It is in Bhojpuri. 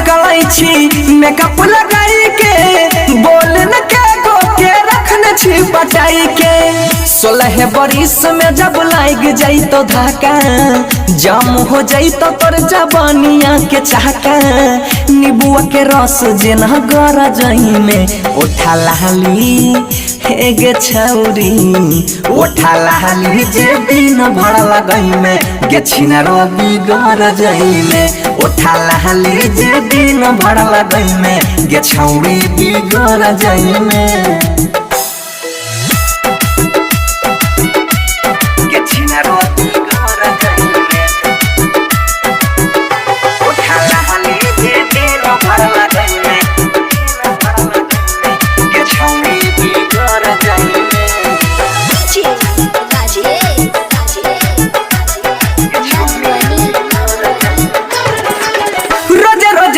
निकलै छी मेकअप लगाई के बोल न के गो के रखने छी बचाई के 16 बरिस में जब लाग जाई तो धाका जाम हो जाई तो तोर जवानिया के चाहका नीबुआ के रस जेना गर जाई में उठा लाली हे गे छौरी उठा लाली जे दिन भर लगई में गे छिना रवि गर जाई में उठा लाली जे दिन भर लगई में गे छौरी बिगर जाई में।